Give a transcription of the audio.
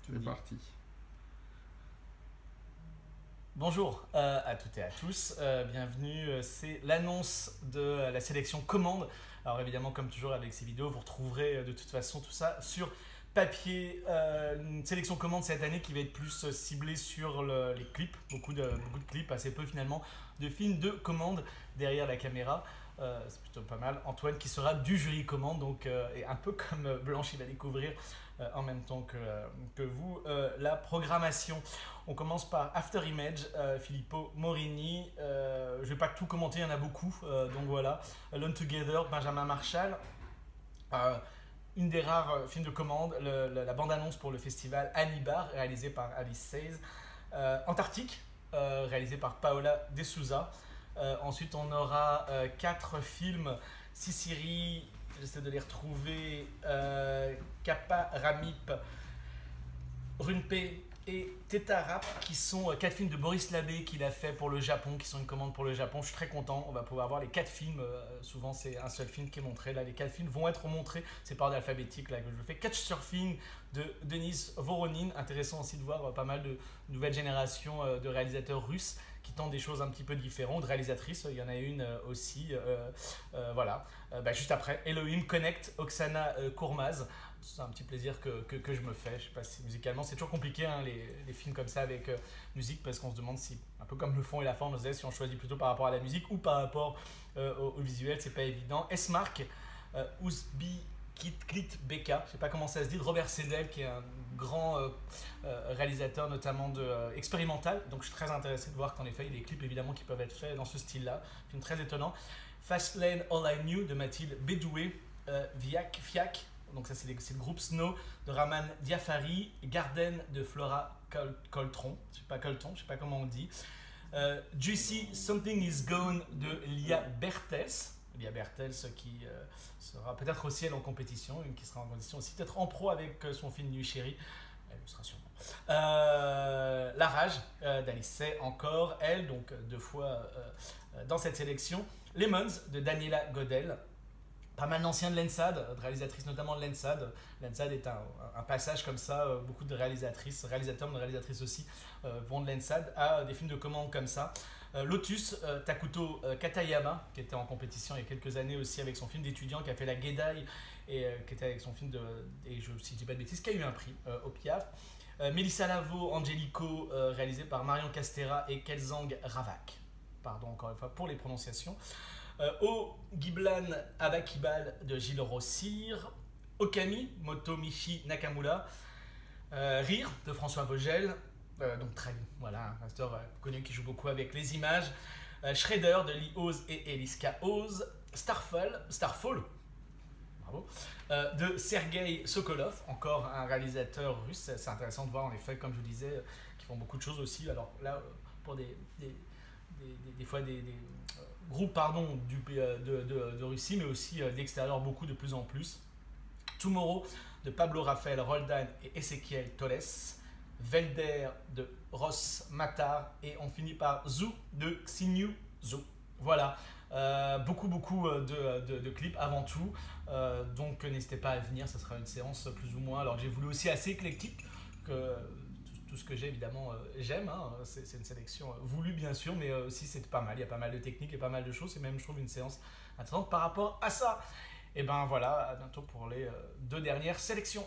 C'est parti. Bonjour à toutes et à tous, bienvenue, c'est l'annonce de la sélection commande. Alors évidemment, comme toujours avec ces vidéos, vous retrouverez de toute façon tout ça sur papier. Une sélection commande cette année qui va être plus ciblée sur les clips, beaucoup de clips, assez peu finalement de films de commande derrière la caméra. C'est plutôt pas mal. Antoine qui sera du jury commande, donc et un peu comme Blanche, il va découvrir en même temps que vous la programmation. On commence par After Image, Filippo Morini. Je vais pas tout commenter, il y en a beaucoup, donc voilà. Alone Together, Benjamin Marshall. Une des rares films de commande, la bande-annonce pour le festival Anibar, réalisé par Alice Says. Antarctique, réalisé par Paola De Souza. Ensuite, on aura 4 films, 6 séries, j'essaie de les retrouver, Kappa, Ramip, Runpe et Teta Rap, qui sont 4 films de Boris Labbé qu'il a fait pour le Japon, qui sont une commande pour le Japon. Je suis très content, on va pouvoir voir les 4 films, souvent c'est un seul film qui est montré, là les 4 films vont être montrés, c'est par ordre alphabétique là que je fais. Couchsurfing de Denis Voronin, intéressant aussi de voir pas mal de nouvelles générations de réalisateurs russes qui tentent des choses un petit peu différentes, de réalisatrices, il y en a une aussi, voilà. Juste après, Elohim Connect, Oksana Kourmaz. C'est un petit plaisir que je me fais. Je sais pas si musicalement, c'est toujours compliqué hein, les films comme ça avec musique, parce qu'on se demande si, un peu comme le fond et la forme, si on choisit plutôt par rapport à la musique ou par rapport au visuel, c'est pas évident. S-Mark, Ousbi Klit Beka, je sais pas comment ça se dit, de Robert Sedel, qui est un grand réalisateur notamment expérimental, donc je suis très intéressé de voir qu'en effet il y a des clips évidemment qui peuvent être faits dans ce style là, film très étonnant. Fastlane All I Knew de Mathilde Bédoué, Viac Fiac, donc ça c'est le groupe Snow de Raman Diafari, Garden de Flora Coltron, je sais pas comment on dit, Juicy Something Is Gone de Lia Bertels. Lia Bertels qui sera peut-être aussi elle en compétition, une qui sera en compétition aussi, peut-être en pro avec son film Nuit Chérie, elle le sera sûrement. La Rage d'Alice Say encore, elle, donc 2 fois dans cette sélection. Lemons de Daniela Godel. Pas mal d'anciens de l'ENSAD, de réalisatrices notamment de l'ENSAD. L'ENSAD est un passage comme ça, beaucoup de réalisatrices, réalisateurs, mais de réalisatrices aussi, vont de l'ENSAD à des films de commande comme ça. Lotus, Takuto Katayama, qui était en compétition il y a quelques années aussi avec son film d'étudiant, qui a fait la Gedai, et qui était avec son film et si je dis pas de bêtises, qui a eu un prix au Piaf. Melissa Lavo, Angelico, réalisé par Marion Castera et Kelzang Ravak. Pardon encore une fois pour les prononciations. O Giblan Abakibal de Gilles Rossir, Okami, Motomichi Nakamura, Rire de François Vogel, donc très voilà, un acteur connu qui joue beaucoup avec les images, Shredder de Lee Oz et Eliska Oz, Starfall, bravo, de Sergei Sokolov, encore un réalisateur russe. C'est intéressant de voir en effet, comme je vous disais, qu'ils font beaucoup de choses aussi. Alors là, pour des fois des groupes de Russie, mais aussi d'extérieur, beaucoup de plus en plus. Tomorrow de Pablo Rafael Roldan et Ezequiel Toles, Velder de Ross Matar, et on finit par Zoo de Xinyu Zhou. Voilà, beaucoup de clips avant tout, donc n'hésitez pas à venir, ça sera une séance plus ou moins, alors j'ai voulu aussi assez éclectique, que tout ce que j'ai évidemment j'aime, hein. C'est une sélection voulue bien sûr, mais aussi c'est pas mal, il y a pas mal de techniques et pas mal de choses, c'est même je trouve une séance intéressante par rapport à ça. Et ben voilà, à bientôt pour les 2 dernières sélections.